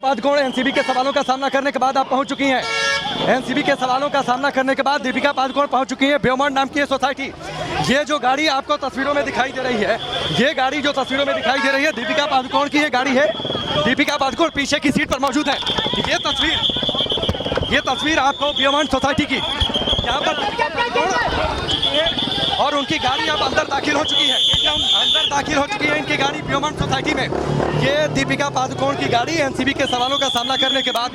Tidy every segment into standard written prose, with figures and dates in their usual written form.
Padukone NCB के सवालों का सामना करने के बाद आप पहुंच चुकी हैं। एनसीबी के सवालों का सामना करने के बाद दीपिका पादुकोण पहुंच चुकी हैं ब्योमंड नाम की सोसाइटी। ये जो गाड़ी आपको तस्वीरों में दिखाई दे रही है, ये गाड़ी जो तस्वीरों में दिखाई दे रही है दीपिका पादुकोण की ये गाड़ी है। दीपिका पादुकोण पीछे की सीट पर मौजूद है। ये तस्वीर आपको ब्योमंड सोसाइटी की, यहाँ पर दीपिका पादुकोण और उनकी गाड़ी अब अंदर दाखिल हो चुकी है। इनकी गाड़ी ब्योमंड सोसाइटी में। ये दीपिका पादुकोण की गाड़ी एनसीबी के सवालों का सामना करने के बाद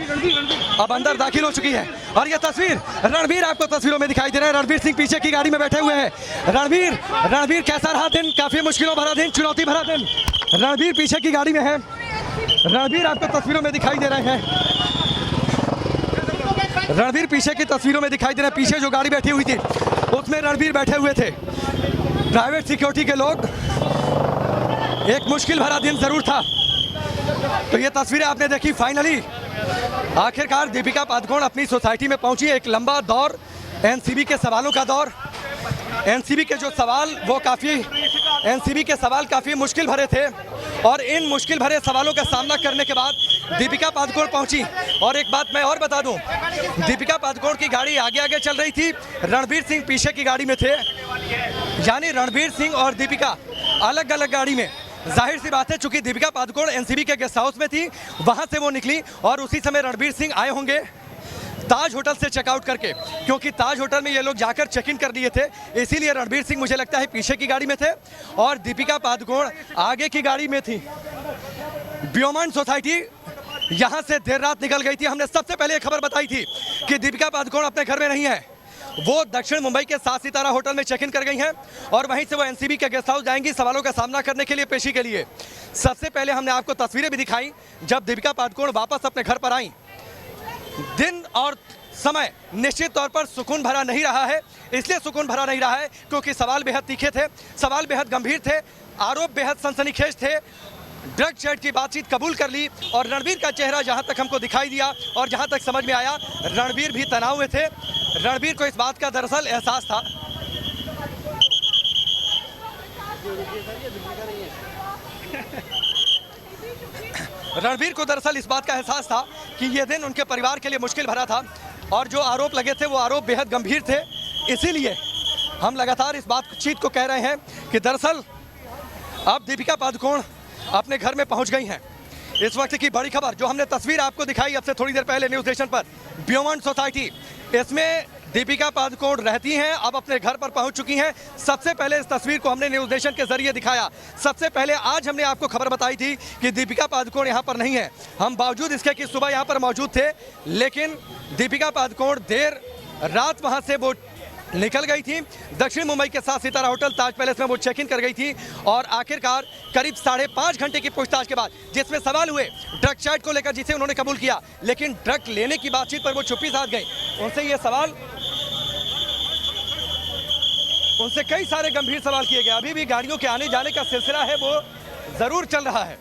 अब अंदर दाखिल हो चुकी है। और ये तस्वीर रणवीर आपको तस्वीरों में दिखाई दे रहा है। रणवीर सिंह पीछे की गाड़ी में बैठे हुए हैं। रणवीर कैसा रहा दिन? काफी मुश्किलों भरा दिन, चुनौती भरा दिन। रणवीर पीछे की गाड़ी में है। रणवीर आपको तस्वीरों में दिखाई दे रहे हैं। रणवीर पीछे की तस्वीरों में दिखाई दे रहे हैं। पीछे जो गाड़ी बैठी हुई थी उसमें रणवीर बैठे हुए थे। प्राइवेट सिक्योरिटी के लोग, एक मुश्किल भरा दिन जरूर था। तो ये तस्वीरें आपने देखी। फाइनली आखिरकार दीपिका पादुकोण अपनी सोसाइटी में पहुंची। एक लंबा दौर, एनसीबी के सवालों का दौर। एनसीबी के जो सवाल वो काफ़ी मुश्किल भरे थे और इन मुश्किल भरे सवालों का सामना करने के बाद दीपिका पादुकोण पहुंची। और एक बात मैं और बता दूं, दीपिका पादुकोण की गाड़ी आगे आगे चल रही थी, रणवीर सिंह पीछे की गाड़ी में थे। यानी रणवीर सिंह और दीपिका अलग अलग गाड़ी में। जाहिर सी बात है, चूंकि दीपिका पादुकोण एनसीबी के गेस्ट हाउस में थी, वहां से वो निकली और उसी समय रणवीर सिंह आए होंगे ताज होटल से चेकआउट करके, क्योंकि ताज होटल में ये लोग जाकर चेक इन कर दिए थे। इसीलिए रणवीर सिंह मुझे लगता है पीछे की गाड़ी में थे और दीपिका पादुकोण आगे की गाड़ी में थी। ब्योमंड सोसाइटी यहाँ से देर रात निकल गई थी। हमने सबसे पहले खबर बताई थी कि दीपिका पादुकोण अपने घर में नहीं है। वो दक्षिण मुंबई के 7 सितारा होटल में चेक इन कर गई हैं और वहीं से वो एनसीबी के गेस्ट हाउस जाएंगी सवालों का सामना करने के लिए, पेशी के लिए। सबसे पहले हमने आपको तस्वीरें भी दिखाई जब दीपिका पादुकोण वापस अपने घर पर आई। दिन और समय निश्चित तौर पर सुकून भरा नहीं रहा है। इसलिए सुकून भरा नहीं रहा है क्योंकि सवाल बेहद तीखे थे, सवाल बेहद गंभीर थे, आरोप बेहद सनसनीखेज थे। ड्रग चैट की बातचीत कबूल कर ली और रणवीर का चेहरा जहां तक हमको दिखाई दिया और जहां तक समझ में आया, रणवीर भी तनाव में थे। रणवीर को इस बात का दरअसल एहसास था। रणवीर को दरअसल इस बात का एहसास था कि यह दिन उनके परिवार के लिए मुश्किल भरा था और जो आरोप लगे थे वो आरोप बेहद गंभीर थे। इसीलिए हम लगातार इस बातचीत को कह रहे हैं कि दरअसल अब दीपिका पादुकोण अपने घर में पहुंच गई हैं। इस वक्त की बड़ी खबर जो हमने तस्वीर आपको दिखाई अब से थोड़ी देर पहले न्यूज स्टेशन पर, ब्योमंड सोसाइटी, इसमें दीपिका पादुकोण रहती हैं, अब अपने घर पर पहुंच चुकी हैं। सबसे पहले इस तस्वीर को हमने न्यूज नेशन के जरिए दिखाया। सबसे पहले आज हमने आपको खबर बताई थी कि दीपिका पादुकोण यहां पर नहीं है। हम बावजूद इसके कि सुबह यहां पर मौजूद थे, लेकिन दीपिका पादुकोण देर रात वहां से वो निकल गई थी। दक्षिण मुंबई के 7 सितारा होटल ताज पैलेस में वो चेक इन कर गई थी और आखिरकार करीब 5.5 घंटे की पूछताछ के बाद, जिसमें सवाल हुए ड्रग चैट को लेकर जिसे उन्होंने कबूल किया, लेकिन ड्रग लेने की बातचीत पर वो चुप्पी साध गई। उनसे कई सारे गंभीर सवाल किए गए। अभी भी गाड़ियों के आने जाने का सिलसिला है वो जरूर चल रहा है।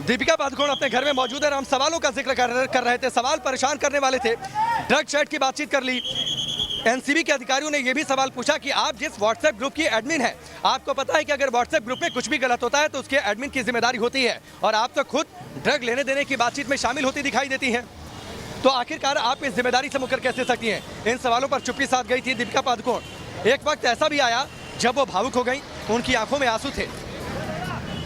दीपिका पादुकोण अपने घर में मौजूद है। हम सवालों का जिक्र कर रहे थे, सवाल परेशान करने वाले थे। ड्रग चैट की बातचीत कर ली। एनसीबी के अधिकारियों ने यह भी सवाल पूछा कि आप जिस व्हाट्सएप ग्रुप की एडमिन है, आपको पता है कि अगर व्हाट्सएप ग्रुप में कुछ भी गलत होता है तो उसके एडमिन की जिम्मेदारी होती है और आप तो खुद ड्रग लेने देने की बातचीत में शामिल होती दिखाई देती हैं, तो आखिरकार आप इस जिम्मेदारी से मुकर कैसे सकती हैं? इन सवालों पर चुप्पी साध गई थी दीपिका पादुकोण। एक वक्त ऐसा भी आया जब वो भावुक हो गई, उनकी आंखों में आंसू थे,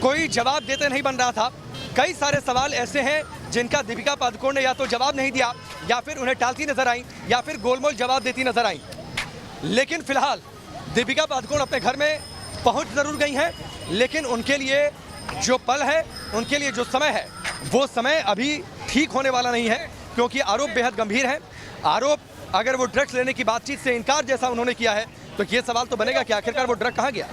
कोई जवाब देते नहीं बन रहा था। कई सारे सवाल ऐसे हैं जिनका दीपिका पादुकोण ने या तो जवाब नहीं दिया या फिर उन्हें टालती नजर आई या फिर गोलमोल जवाब देती नजर आई। लेकिन फिलहाल दीपिका पादुकोण अपने घर में पहुंच जरूर गई हैं, लेकिन उनके लिए जो पल है, उनके लिए जो समय है, वो समय अभी ठीक होने वाला नहीं है क्योंकि आरोप बेहद गंभीर है। आरोप, अगर वो ड्रग्स लेने की बातचीत से इनकार जैसा उन्होंने किया है तो ये सवाल तो बनेगा कि आखिरकार वो ड्रग कहाँ गया,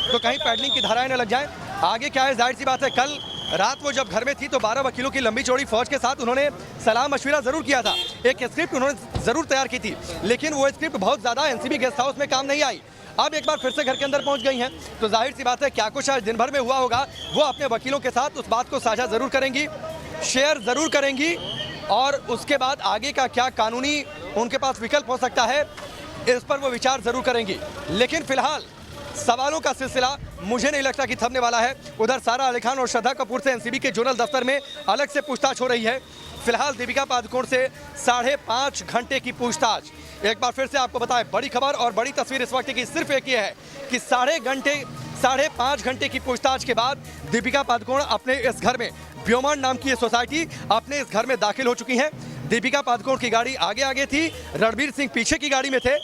तो कहीं पैडलिंग की धाराएं न लग जाए। आगे क्या है, जाहिर सी बात है, कल रात वो जब घर में थी तो 12 वकीलों की लंबी चौड़ी फौज के साथ उन्होंने सलाह मशविरा जरूर किया था। एक स्क्रिप्ट उन्होंने जरूर तैयार की थी, लेकिन वो स्क्रिप्ट बहुत ज़्यादा एनसीबी गेस्ट हाउस में काम नहीं आई। अब एक बार फिर से घर के अंदर पहुंच गई हैं, तो जाहिर सी बात है क्या कुछ आज दिन भर में हुआ होगा वो अपने वकीलों के साथ उस बात को साझा ज़रूर करेंगी, शेयर ज़रूर करेंगी और उसके बाद आगे का क्या कानूनी उनके पास विकल्प हो सकता है, इस पर वो विचार ज़रूर करेंगी। लेकिन फिलहाल सवालों का सिलसिला मुझे नहीं लगता कि थमने वाला है। उधर सारा अली खान और श्रद्धा कपूर से एनसीबी के जोनल दफ्तर में अलग से पूछताछ हो रही है। फिलहाल दीपिका पादुकोण से 5.5 घंटे की पूछताछ। एक बार फिर से आपको बताएं, बड़ी खबर और बड़ी तस्वीर इस वक्त की सिर्फ एक ये है कि 5.5 घंटे की पूछताछ के बाद दीपिका पादुकोण अपने इस घर में, ब्योमांड नाम की ये सोसाइटी, अपने इस घर में दाखिल हो चुकी हैं। दीपिका पादुकोण की गाड़ी आगे आगे थी, रणवीर सिंह पीछे की गाड़ी में थे,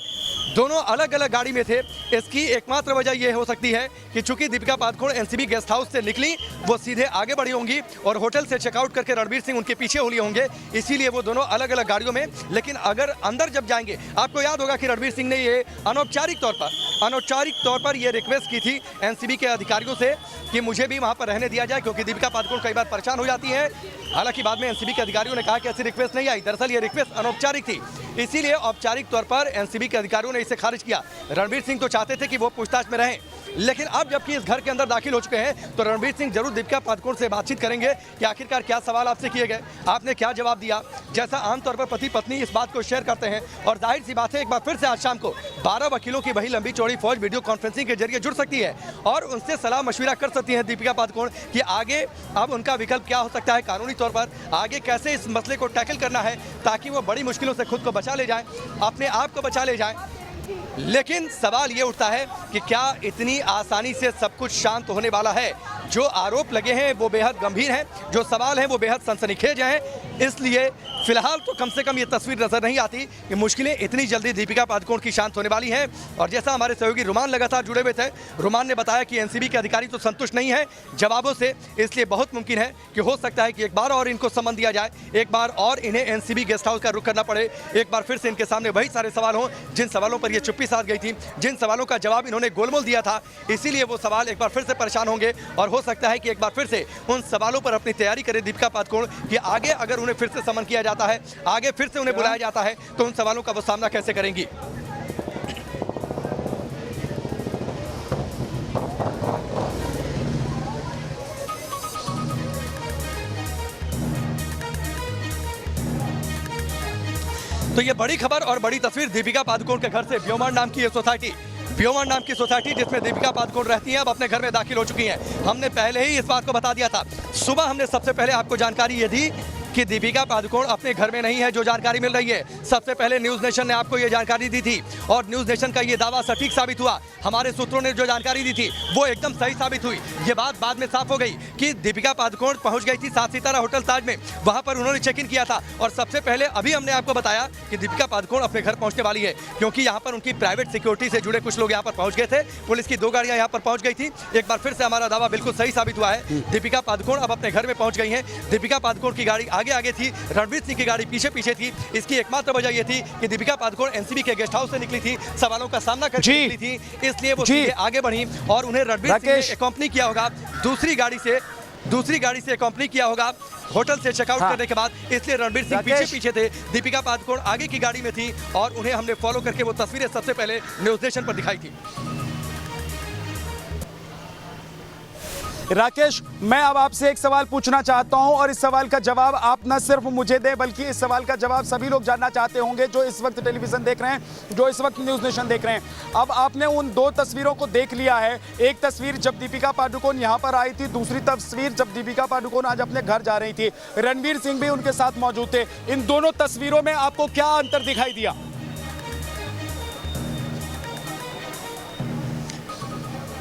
दोनों अलग अलग गाड़ी में थे। इसकी एकमात्र वजह यह हो सकती है कि चूंकि Deepika Padukone NCB guest house से निकली, वो सीधे आगे बढ़ी होंगी और होटल से चेकआउट करके रणवीर सिंह उनके पीछे हो लिए होंगे, इसीलिए वो दोनों अलग अलग गाड़ियों में। लेकिन अगर अंदर जब जाएंगे, आपको याद होगा कि रणवीर सिंह ने ये अनौपचारिक तौर पर ये रिक्वेस्ट की थी एनसीबी के अधिकारियों से कि मुझे भी वहाँ पर रहने दिया जाए, क्योंकि दीपिका पादुकोण कई बार परेशान हो जाती है। हालांकि बाद में एनसीबी के अधिकारियों ने कहा कि ऐसी रिक्वेस्ट नहीं आई, दरअसल ये रिक्वेस्ट अनौपचारिक थी, इसीलिए औपचारिक तौर पर एनसीबी के अधिकारियों ने इसे खारिज किया। रणवीर सिंह तो चाहते थे कि वो पूछताछ में रहें, लेकिन अब जबकि इस घर के अंदर दाखिल हो चुके हैं तो रणवीर सिंह जरूर दीपिका पादुकोण से बातचीत करेंगे कि आखिरकार क्या सवाल आपसे किए गए, आपने क्या जवाब दिया। जैसा आमतौर पर पति पत्नी इस बात को शेयर करते हैं, और जाहिर सी बात है एक बार फिर से आज शाम को 12 वकीलों की वही लंबी चौड़ी फौज वीडियो कॉन्फ्रेंसिंग के जरिए जुड़ सकती है और उनसे सलाह मशविरा कर सकती है दीपिका पादुकोण कि आगे अब उनका विकल्प क्या हो सकता है, कानूनी तौर पर आगे कैसे इस मसले को टैकल करना है ताकि वो बड़ी मुश्किलों से खुद को बचा ले जाए, अपने आप को बचा ले जाए। लेकिन सवाल ये उठता है कि क्या इतनी आसानी से सब कुछ शांत होने वाला है। जो आरोप लगे हैं वो बेहद गंभीर हैं, जो सवाल हैं वो बेहद सनसनीखेज हैं, इसलिए फिलहाल तो कम से कम ये तस्वीर नजर नहीं आती कि मुश्किलें इतनी जल्दी दीपिका पादुकोण की शांत होने वाली हैं। और जैसा हमारे सहयोगी रुमान लगातार जुड़े हुए थे, रुमान ने बताया कि एनसीबी के अधिकारी तो संतुष्ट नहीं है जवाबों से, इसलिए बहुत मुमकिन है कि हो सकता है कि एक बार और इनको समन दिया जाए, एक बार और इन्हें एनसीबी गेस्ट हाउस का रुख करना पड़े, एक बार फिर से इनके सामने वही सारे सवाल हों जिन सवालों पर ये चुप्पी साध गई थी, जिन सवालों का जवाब इन्होंने गोलमोल दिया था। इसीलिए वो सवाल एक बार फिर से परेशान होंगे और हो सकता है कि एक बार फिर से उन सवालों पर अपनी तैयारी करे दीपिका पादुकोण कि आगे अगर उन्हें फिर से समन किया जाता है, आगे फिर से उन्हें बुलाया जाता है, तो उन सवालों का वो सामना कैसे करेंगी। तो ये बड़ी खबर और बड़ी तस्वीर दीपिका पादुकोण के घर से, ब्योमांड नाम की ये सोसाइटी जिसमें दीपिका पादुकोण रहती हैं, अब अपने घर में दाखिल हो चुकी हैं। हमने पहले ही इस बात को बता दिया था, सुबह हमने सबसे पहले आपको जानकारी ये दी कि दीपिका पादुकोण अपने घर में नहीं है। जो जानकारी मिल रही है, सबसे पहले न्यूज़ नेशन ने आपको ये जानकारी दी थी और न्यूज़ नेशन का ये दावा सटीक साबित हुआ। हमारे सूत्रों ने जो जानकारी दी थी वो एकदम सही साबित हुई। ये बात बाद में साफ हो गई कि दीपिका पादुकोण पहुंच गई थी 7 सितारा होटल ताज में, वहां पर उन्होंने चेक इन किया था और सबसे पहले अभी हमने आपको बताया कि दीपिका पादुकोण अपने घर पहुंचने वाली है, क्योंकि यहाँ पर उनकी प्राइवेट सिक्योरिटी से जुड़े कुछ लोग यहाँ पर पहुंच गए थे। पुलिस की 2 गाड़ियां यहाँ पर पहुंच गई थी। एक बार फिर से हमारा दावा बिल्कुल सही साबित हुआ है, दीपिका पादुकोण अब अपने घर में पहुंच गई है। दीपिका पादुकोण की गाड़ी आगे आगे थी, रणवीर सिंह की गाड़ी पीछे पीछे थी। इसकी एकमात्र वजह यह थी कि दीपिका पादुकोण एनसीबी के गेस्ट हाउस से निकली थी, सवालों का सामना करके निकली थी, इसलिए वो आगे बढ़ी और उन्हें रणवीर सिंह ने अकॉम्पनी किया होगा दूसरी गाड़ी से अकॉम्पनी किया होगा होटल से चेकआउट करने के बाद, इसलिए रणवीर सिंह पीछे पीछे थे, दीपिका पादुकोण आगे की गाड़ी में थी और उन्हें हमने फॉलो करके वो तस्वीरें सबसे पहले न्यूज़ नेशन पर दिखाई थी। राकेश, मैं अब आपसे एक सवाल पूछना चाहता हूं और इस सवाल का जवाब आप न सिर्फ मुझे दें बल्कि इस सवाल का जवाब सभी लोग जानना चाहते होंगे जो इस वक्त टेलीविजन देख रहे हैं, जो इस वक्त न्यूज़ नेशन देख रहे हैं। अब आपने उन 2 तस्वीरों को देख लिया है, एक तस्वीर जब दीपिका पादुकोण यहां पर आई थी, दूसरी तस्वीर जब दीपिका पादुकोण आज अपने घर जा रही थी, रणवीर सिंह भी उनके साथ मौजूद थे। इन दोनों तस्वीरों में आपको क्या अंतर दिखाई दिया?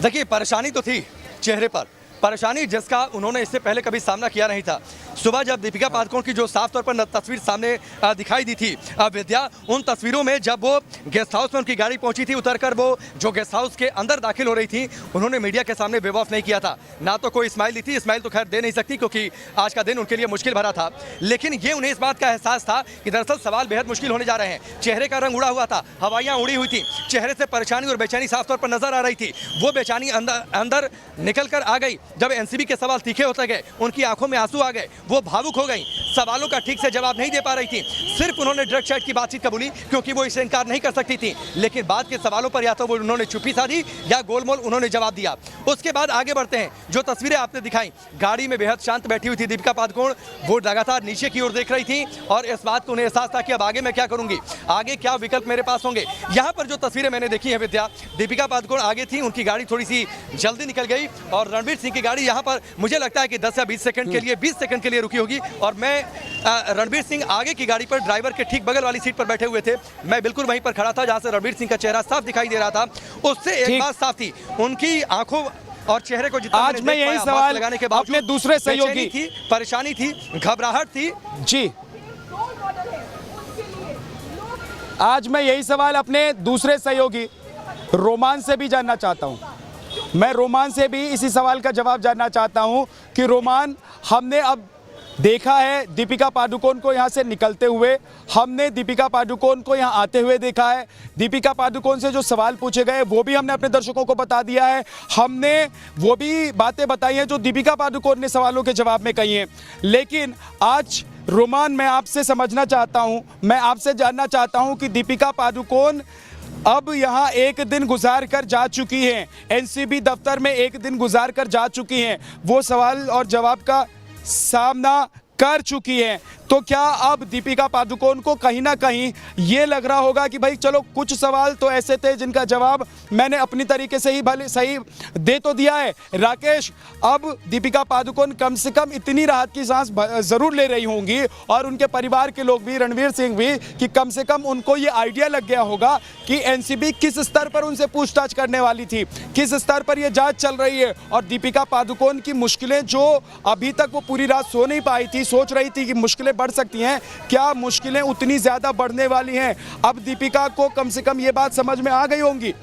देखिए, परेशानी तो थी चेहरे पर, परेशानी जिसका उन्होंने इससे पहले कभी सामना किया नहीं था। सुबह जब दीपिका पादुकोण की जो साफ तौर पर तस्वीर सामने दिखाई दी थी विद्या, उन तस्वीरों में जब वो गेस्ट हाउस में उनकी गाड़ी पहुंची थी, उतरकर वो जो गेस्ट हाउस के अंदर दाखिल हो रही थी, उन्होंने मीडिया के सामने वेव ऑफ नहीं किया था, ना तो कोई स्माइल दी थी। स्माइल तो खैर दे नहीं सकती क्योंकि आज का दिन उनके लिए मुश्किल भरा था, लेकिन ये उन्हें इस बात का एहसास था कि दरअसल सवाल बेहद मुश्किल होने जा रहे हैं। चेहरे का रंग उड़ा हुआ था, हवाइयाँ उड़ी हुई थी, चेहरे से परेशानी और बेचैनी साफ तौर पर नजर आ रही थी। वो बेचैनी अंदर निकल कर आ गई जब एनसीबी के सवाल तीखे होते गए, उनकी आंखों में आंसू आ गए, वो भावुक हो गई। सवालों का ठीक से जवाब नहीं दे पा रही थी। सिर्फ उन्होंने ड्रग चैट की बातचीत कबूली क्योंकि वो इसे इनकार नहीं कर सकती थी, लेकिन बाद के सवालों पर या तो वो उन्होंने चुप्पी साधी या गोलमोल उन्होंने जवाब दिया। उसके बाद आगे बढ़ते हैं। जो तस्वीरें आपने दिखाई, गाड़ी में बेहद शांत बैठी हुई थी दीपिका पादुकोण, वो लगातार नीचे की ओर देख रही थी और इस बात को उन्हें एहसास था कि अब आगे मैं क्या करूंगी, आगे क्या विकल्प मेरे पास होंगे। यहाँ पर जो तस्वीरें मैंने देखी है विद्या, दीपिका पादुकोण आगे थी, उनकी गाड़ी थोड़ी सी जल्दी निकल गई और रणवीर सिंह की गाड़ी यहाँ पर मुझे लगता है कि 10 या 20 सेकंड के लिए 20 सेकंड के लिए रुकी होगी और मैं रणवीर सिंह आगे की गाड़ी पर ड्राइवर के ठीक बगल वाली सीट पर बैठे हुए थे। मैं बिल्कुल वहीं पर खड़ा था जहां से रणवीर सिंह का चेहरा साफ दिखाई दे रहा था। उससे एक बात साफ थी, उनकी आंखों और चेहरे को जितना आज मैं यही सवाल लगाने के बावजूद अपने दूसरे सहयोगी थी, परेशानी थी, घबराहट थी। जी, आज मैं यही सवाल अपने दूसरे सहयोगी रोमान से भी जानना चाहता हूं। मैं रोमान से भी इसी सवाल का जवाब जानना चाहता हूं कि रोमान, हमने अब देखा है दीपिका पादुकोण को यहाँ से निकलते हुए, हमने दीपिका पादुकोण को यहाँ आते हुए देखा है। दीपिका पादुकोण से जो सवाल पूछे गए वो भी हमने अपने दर्शकों को बता दिया है। हमने वो भी बातें बताई हैं जो दीपिका पादुकोण ने सवालों के जवाब में कही हैं। लेकिन आज रोमान, मैं आपसे समझना चाहता हूँ, मैं आपसे जानना चाहता हूँ कि दीपिका पादुकोण अब यहाँ एक दिन गुजार कर जा चुकी हैं, एनसीबी दफ्तर में एक दिन गुजार कर जा चुकी हैं, वो सवाल और जवाब का सामना कर चुकी हैं। तो क्या अब दीपिका पादुकोण को कहीं ना कहीं ये लग रहा होगा कि भाई चलो कुछ सवाल तो ऐसे थे जिनका जवाब मैंने अपनी तरीके से ही भले सही दे तो दिया है। राकेश, अब दीपिका पादुकोण कम से कम इतनी राहत की सांस जरूर ले रही होंगी और उनके परिवार के लोग भी, रणवीर सिंह भी, कि कम से कम उनको ये आइडिया लग गया होगा कि एनसीबी किस स्तर पर उनसे पूछताछ करने वाली थी, किस स्तर पर यह जांच चल रही है। और दीपिका पादुकोण की मुश्किलें जो अभी तक वो पूरी रात सो नहीं पाई थी, सोच रही थी कि मुश्किलें बढ़ सकती हैं, क्या मुश्किलें उतनी ज्यादा बढ़ने वाली हैं? अब दीपिका को कम से कम ये बात समझ में आ गई होंगी।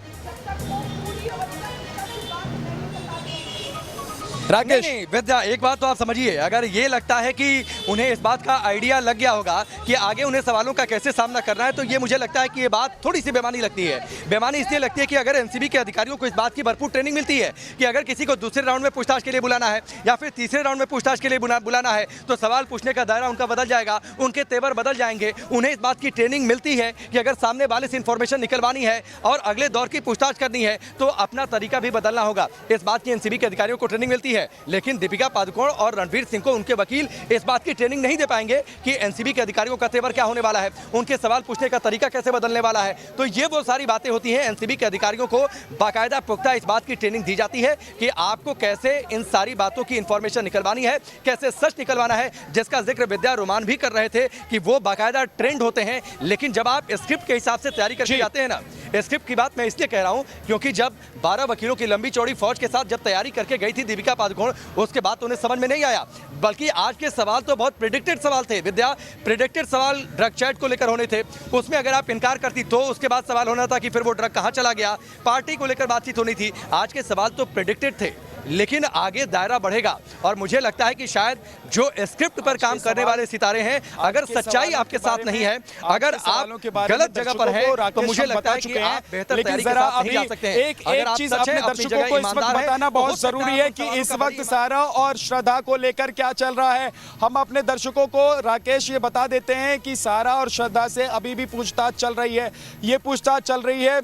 राकेश, नहीं, विद्या, एक बात तो आप समझिए, अगर ये लगता है कि उन्हें इस बात का आइडिया लग गया होगा कि आगे उन्हें सवालों का कैसे सामना करना है, तो ये मुझे लगता है कि ये बात थोड़ी सी बेमानी लगती है। बेमानी इसलिए लगती है कि अगर एनसीबी के अधिकारियों को इस बात की भरपूर ट्रेनिंग मिलती है कि अगर किसी को दूसरे राउंड में पूछताछ के लिए बुलाना है या फिर तीसरे राउंड में पूछताछ के लिए बुलाना है, तो सवाल पूछने का दायरा उनका बदल जाएगा, उनके तेवर बदल जाएंगे। उन्हें इस बात की ट्रेनिंग मिलती है कि अगर सामने वाले से इंफॉर्मेशन निकलवानी है और अगले दौर की पूछताछ करनी है तो अपना तरीका भी बदलना होगा। इस बात की एनसीबी के अधिकारियों को ट्रेनिंग मिलती है, लेकिन दीपिका पादुकोण और रणवीर सिंह को उनके वकील इस बात की ट्रेनिंग नहीं दे पाएंगे कि एनसीबी के अधिकारियों का तेवर क्या होने वाला है, उनके सवाल पूछने का तरीका कैसे बदलने वाला है। तो ये वो सारी बातें होती हैं, एनसीबी के अधिकारियों को बाकायदा पुख्ता इस बात की ट्रेनिंग दी जाती है कि आपको कैसे इन सारी बातों की इंफॉर्मेशन निकलवानी है, कैसे सच निकलवाना है, जिसका जिक्र विद्या रोमान भी कर रहे थे कि वो बाकायदा ट्रेंड होते हैं। लेकिन जब आप स्क्रिप्ट के हिसाब से तैयारी करके जाते हैं ना, स्क्रिप्ट की बात मैं इसलिए कह रहा हूं क्योंकि जब 12 वकीलों की लंबी चौड़ी फौज के साथ जब तैयारी करके गई थी दीपिका पादुकोण, उसके बाद तो उन्हें समझ में नहीं आया। बल्कि आज के सवाल तो बहुत प्रेडिक्टेड सवाल थे विद्या, प्रेडिक्टेड सवाल ड्रग चैट को लेकर होने थे। उसमें अगर आप इनकार करती तो उसके बाद सवाल होना था कि फिर वो ड्रग कहां चला गया, पार्टी को लेकर बातचीत होनी थी। आज के सवाल तो प्रेडिक्टेड थे, लेकिन आगे दायरा बढ़ेगा और मुझे लगता है कि शायद जो स्क्रिप्ट पर काम करने वाले सितारे हैं, अगर सच्चाई आपके साथ नहीं है, अगर आप गलत जगह पर हैं, तो मुझे लगता है कि आप बेहतर तैयारी के साथ नहीं जा सकते हैं। एक चीज अपने दर्शकों को इस वक्त बताना बहुत जरूरी है कि इस वक्त सारा और श्रद्धा को लेकर क्या चल रहा है। हम अपने दर्शकों को, राकेश, ये बता देते हैं कि सारा और श्रद्धा से अभी भी पूछताछ चल रही है। ये पूछताछ चल रही है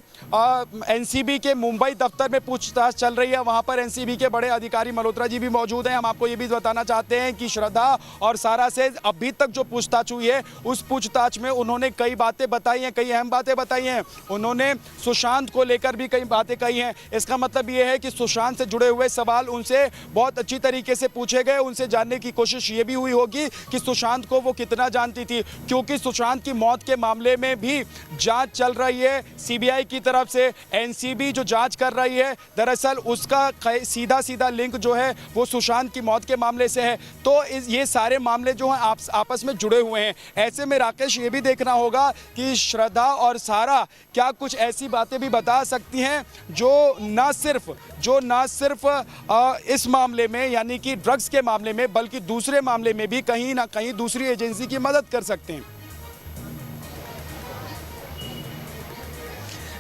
एनसीबी के मुंबई दफ्तर में पूछताछ चल रही है। वहां पर एनसीबी के बड़े अधिकारी मल्होत्रा जी भी मौजूद हैं। हम आपको ये भी बताना चाहते हैं कि श्रद्धा और सारा से अभी तक जो पूछताछ हुई है, उस पूछताछ में उन्होंने कई बातें बताई हैं, कई अहम बातें बताई हैं। उन्होंने सुशांत को लेकर भी कई बातें कही हैं। इसका मतलब ये है कि सुशांत से जुड़े हुए सवाल उनसे बहुत अच्छी तरीके से पूछे गए। उनसे जानने की कोशिश ये भी हुई होगी कि सुशांत को वो कितना जानती थी, क्योंकि सुशांत की मौत के मामले में भी जांच चल रही है सीबीआई की तरफ से। एनसीबी जो जांच कर रही है, दरअसल उसका सीधा लिंक जो है वो सुशांत की मौत के मामले से है। तो ये सारे मामले जो हैं आपस में जुड़े हुए हैं। ऐसे में राकेश, ये भी देखना होगा कि श्रद्धा और सारा क्या कुछ ऐसी बातें भी बता सकती हैं जो ना सिर्फ इस मामले में, यानी कि ड्रग्स के मामले में, बल्कि दूसरे मामले में भी कहीं ना कहीं दूसरी एजेंसी की मदद कर सकते हैं।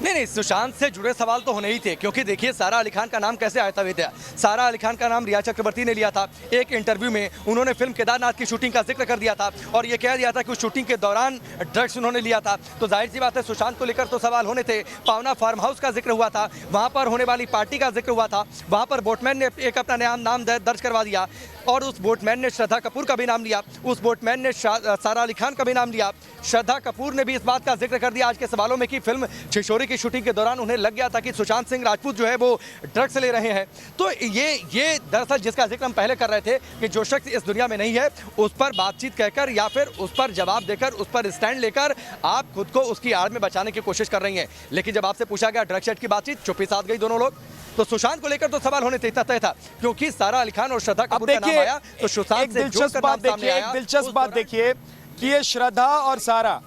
नहीं, सुशांत से जुड़े सवाल तो होने ही थे, क्योंकि देखिए सारा अली खान का नाम कैसे आया था विद्या। सारा अली खान का नाम रिया चक्रवर्ती ने लिया था। एक इंटरव्यू में उन्होंने फिल्म केदारनाथ की शूटिंग का जिक्र कर दिया था और ये कह दिया था कि उस शूटिंग के दौरान ड्रग्स उन्होंने लिया था। तो जाहिर सी बात है सुशांत को लेकर तो सवाल होने थे। पावना फार्म हाउस का जिक्र हुआ था, वहाँ पर होने वाली पार्टी का जिक्र हुआ था, वहाँ पर बोटमैन ने एक अपना नाम दर्ज करवा दिया और उस बोटमैन ने श्रद्धा कपूर का भी नाम लिया, उस बोटमैन ने सारा अली खान का भी नाम लिया। श्रद्धा कपूर ने भी इस बात का जिक्र कर दिया आज के सवालों में कि फिल्म छिछोरे की शूटिंग के दौरान उन्हें लग गया था कि सुशांत सिंह राजपूत जो है वो ड्रग्स ले रहे हैं। तो ये दरअसल जिसका जिक्र हम पहले कर रहे थे कि जो शख्स इस दुनिया में नहीं है उस पर बातचीत कहकर या फिर उस पर जवाब देकर उस पर स्टैंड लेकर आप खुद को उसकी आड़ में बचाने की कोशिश कर रही हैं। लेकिन जब आपसे पूछा गया ड्रग सेट की बातचीत, चुप्पी साध गई दोनों लोग। तो सुशांत को लेकर तो सवाल होने थे, तय था, क्योंकि सारा अली खान और श्रद्धा कपूर का नाम आया तो सुशांत से दिलचस्प बात देखिए, एक दिलचस्प बात देखिए कि ये श्रद्धा और सारा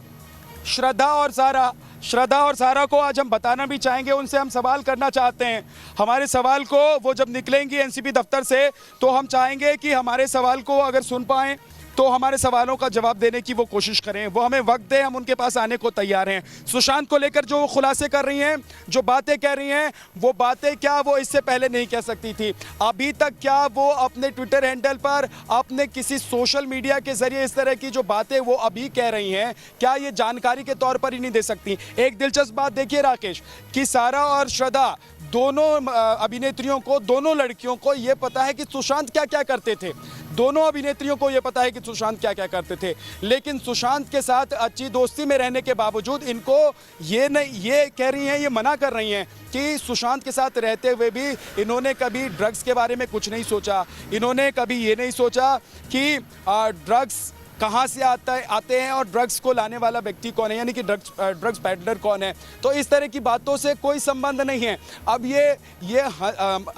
को आज हम बताना भी चाहेंगे, उनसे हम सवाल करना चाहते हैं। हमारे सवाल को वो जब निकलेंगी एनसीबी दफ्तर से तो हम चाहेंगे कि हमारे सवाल को अगर सुन पाएं तो हमारे सवालों का जवाब देने की वो कोशिश करें, वो हमें वक्त दें, हम उनके पास आने को तैयार हैं। सुशांत को लेकर जो खुलासे कर रही हैं, जो बातें कह रही हैं, वो बातें क्या वो इससे पहले नहीं कह सकती थी? अभी तक क्या वो अपने ट्विटर हैंडल पर, अपने किसी सोशल मीडिया के जरिए इस तरह की जो बातें वो अभी कह रही हैं, क्या ये जानकारी के तौर पर ही नहीं दे सकती? एक दिलचस्प बात देखिए राकेश कि सारा और श्रद्धा दोनों अभिनेत्रियों को, दोनों लड़कियों को ये पता है कि सुशांत क्या क्या करते थे। दोनों अभिनेत्रियों को ये पता है कि सुशांत क्या क्या करते थे, लेकिन सुशांत के साथ अच्छी दोस्ती में रहने के बावजूद इनको ये कह रही हैं, ये मना कर रही हैं कि सुशांत के साथ रहते हुए भी इन्होंने कभी ड्रग्स के बारे में कुछ नहीं सोचा। इन्होंने कभी ये नहीं सोचा कि ड्रग्स कहाँ से आते हैं और ड्रग्स को लाने वाला व्यक्ति कौन है, यानी कि ड्रग्स पैडलर कौन है। तो इस तरह की बातों से कोई संबंध नहीं है। अब ये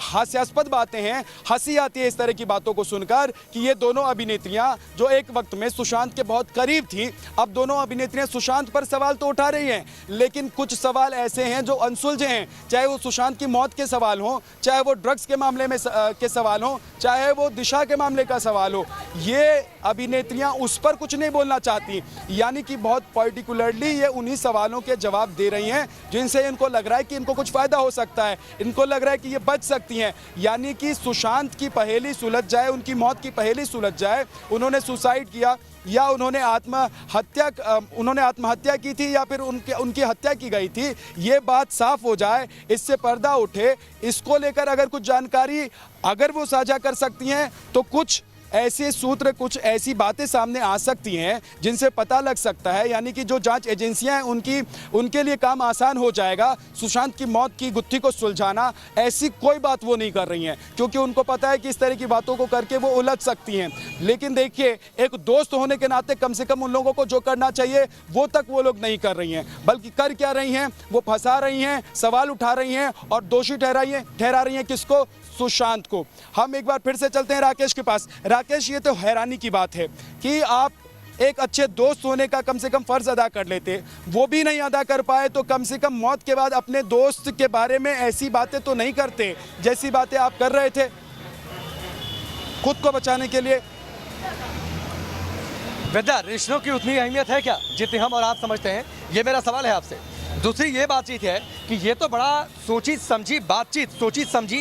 हास्यास्पद बातें हैं, हंसी आती है इस तरह की बातों को सुनकर कि ये दोनों अभिनेत्रियां जो एक वक्त में सुशांत के बहुत करीब थी, अब दोनों अभिनेत्रियां सुशांत पर सवाल तो उठा रही हैं, लेकिन कुछ सवाल ऐसे हैं जो अनसुलझे हैं, चाहे वो सुशांत की मौत के सवाल हों, चाहे वो ड्रग्स के मामले में के सवाल हों, चाहे वो दिशा के मामले का सवाल हो। ये अभिनेत्रियां उस पर कुछ नहीं बोलना चाहती, यानी कि बहुत पर्टिकुलरली ये उन्हीं सवालों के जवाब दे रही हैं जिनसे इनको लग रहा है कि इनको कुछ फायदा हो सकता है, इनको लग रहा है कि ये बच सकती हैं, यानी कि सुशांत की पहेली सुलझ जाए, उनकी मौत की पहेली सुलझ जाए। उन्होंने सुसाइड किया या उन्होंने आत्महत्या की थी या फिर उनकी हत्या की गई थी, ये बात साफ हो जाए, इससे पर्दा उठे। इसको लेकर अगर कुछ जानकारी अगर वो साझा कर सकती हैं तो कुछ ऐसे सूत्र, कुछ ऐसी बातें सामने आ सकती हैं जिनसे पता लग सकता है, यानी कि जो जांच एजेंसियां हैं उनके लिए काम आसान हो जाएगा सुशांत की मौत की गुत्थी को सुलझाना। ऐसी कोई बात वो नहीं कर रही हैं क्योंकि उनको पता है कि इस तरह की बातों को करके वो उलझ सकती हैं। लेकिन देखिए, एक दोस्त होने के नाते कम से कम उन लोगों को जो करना चाहिए वो तक वो लोग नहीं कर रही हैं, बल्कि कर क्या रही हैं, वो फंसा रही हैं, सवाल उठा रही हैं और दोषी ठहरा रही हैं किसको? सुशांत को। हम एक बार फिर से चलते हैं राकेश के पास। राकेश, ये तो हैरानी की बात है कि आप एक अच्छे दोस्त होने का कम से कम फर्ज अदा कर लेते, वो भी नहीं अदा कर पाए, तो कम से कम मौत के बाद अपने दोस्त के बारे में ऐसी बातें तो नहीं करते जैसी बातें आप कर रहे थे खुद को बचाने के लिए। विद्या, रिश्तों की उतनी अहमियत है क्या जितनी हम और आप समझते हैं? ये मेरा सवाल है आपसे। दूसरी ये बातचीत है कि ये तो बड़ा सोची समझी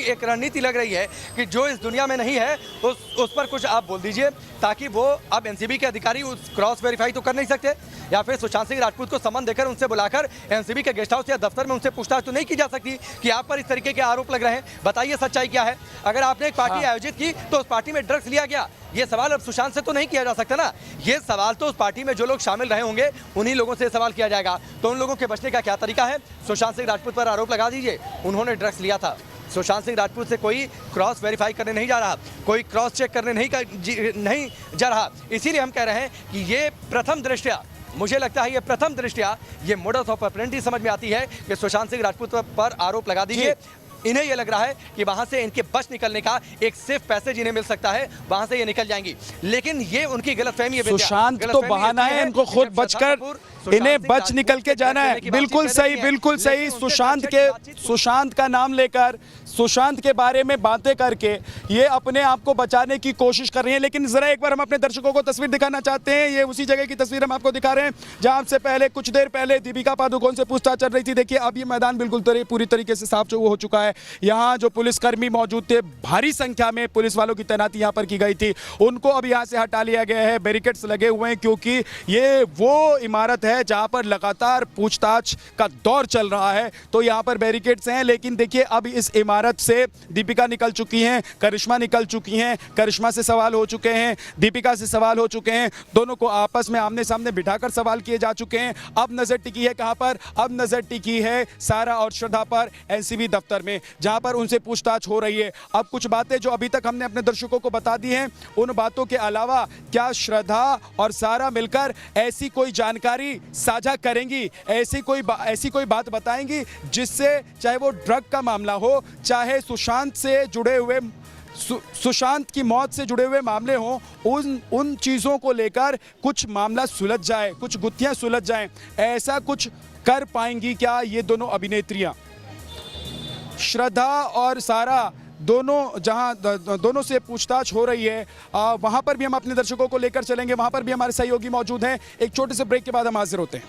एक रणनीति लग रही है कि जो इस दुनिया में नहीं है उस पर कुछ आप बोल दीजिए, ताकि वो अब एनसीबी के अधिकारी उस क्रॉस वेरीफाई तो कर नहीं सकते, या फिर सुशांत सिंह राजपूत को सम्मन देकर उनसे बुलाकर एनसीबी के गेस्ट हाउस या दफ्तर में उनसे पूछताछ तो नहीं की जा सकती कि आप पर इस तरीके के आरोप लग रहे हैं? बताइए सच्चाई क्या है। अगर आपने एक पार्टी आयोजित की तो उस पार्टी में ड्रग्स लिया गया, ये सवाल अब सुशांत से तो नहीं किया जा सकता ना। ये सवाल तो उस पार्टी में जो लोग शामिल रहे होंगे उन्हीं लोगों से सवाल किया जाएगा। तो उन लोगों के बचने का क्या तरीका है? सुशांत सिंह राजपूत पर आरोप लगा दीजिए उन्होंने ड्रग्स लिया था। सुशांत सिंह राजपूत से कोई क्रॉस वेरीफाई करने नहीं जा रहा, कोई क्रॉस चेक करने नहीं जा रहा। इसीलिए हम कह रहे हैं कि ये प्रथम दृष्टया, मुझे लगता है ये मोडस ऑफ ऑपरेंडी समझ में आती है कि सुशांत सिंह राजपूत पर आरोप लगा दीजिए। इन्हें ये लग रहा है कि वहां से इनके बच निकलने का एक सेफ पैसेज इन्हें मिल सकता है, वहां से ये निकल जाएंगी। लेकिन ये उनकी गलतफहमी है। सुशांत तो बहाना है, इनको खुद बचकर इन्हें बच निकल के जाना है। बिल्कुल सही। सुशांत का नाम लेकर सुशांत के बारे में बातें करके ये अपने आप को बचाने की कोशिश कर रही हैं। लेकिन ज़रा एक बार हम अपने दर्शकों को तस्वीर दिखाना चाहते हैं। ये उसी जगह की तस्वीर हम आपको दिखा रहे हैं जहाँ से पहले कुछ देर पहले दीपिका पादुकोण से पूछताछ चल रही थी। देखिए अब ये मैदान बिल्कुल पूरी तरीके से साफ जो हो चुका है। यहाँ जो पुलिसकर्मी मौजूद थे, भारी संख्या में पुलिस वालों की तैनाती यहाँ पर की गई थी, उनको अब यहाँ से हटा लिया गया है। बैरिकेड्स लगे हुए हैं क्योंकि ये वो इमारत है जहाँ पर लगातार पूछताछ का दौर चल रहा है, तो यहाँ पर बैरिकेड्स हैं। लेकिन देखिए अब इस इमारत से दीपिका निकल चुकी हैं, करिश्मा निकल चुकी हैं। करिश्मा से सवाल हो चुके हैं, दीपिका से सवाल हो चुके हैं, दोनों को आपस में आमने सामने बिठाकर सवाल किए जा चुके हैं। अब नजर टिकी है कहां पर? अब नजर टिकी है सारा और श्रद्धा पर एनसीबी दफ्तर में, जहां पर उनसे पूछताछ हो रही है। अब कुछ बातें जो अभी तक हमने अपने दर्शकों को बता दी हैं, उन बातों के अलावा क्या श्रद्धा और सारा मिलकर ऐसी कोई जानकारी साझा करेंगी, ऐसी कोई बात बताएंगी जिससे चाहे वो ड्रग का मामला हो, चाहे सुशांत की मौत से जुड़े हुए मामले हों, उन चीज़ों को लेकर कुछ मामला सुलझ जाए, कुछ गुत्थियां सुलझ जाएं। ऐसा कुछ कर पाएंगी क्या ये दोनों अभिनेत्रियां? श्रद्धा और सारा दोनों से पूछताछ हो रही है। वहां पर भी हम अपने दर्शकों को लेकर चलेंगे, वहां पर भी हमारे सहयोगी मौजूद हैं। एक छोटे से ब्रेक के बाद हम हाजिर होते हैं।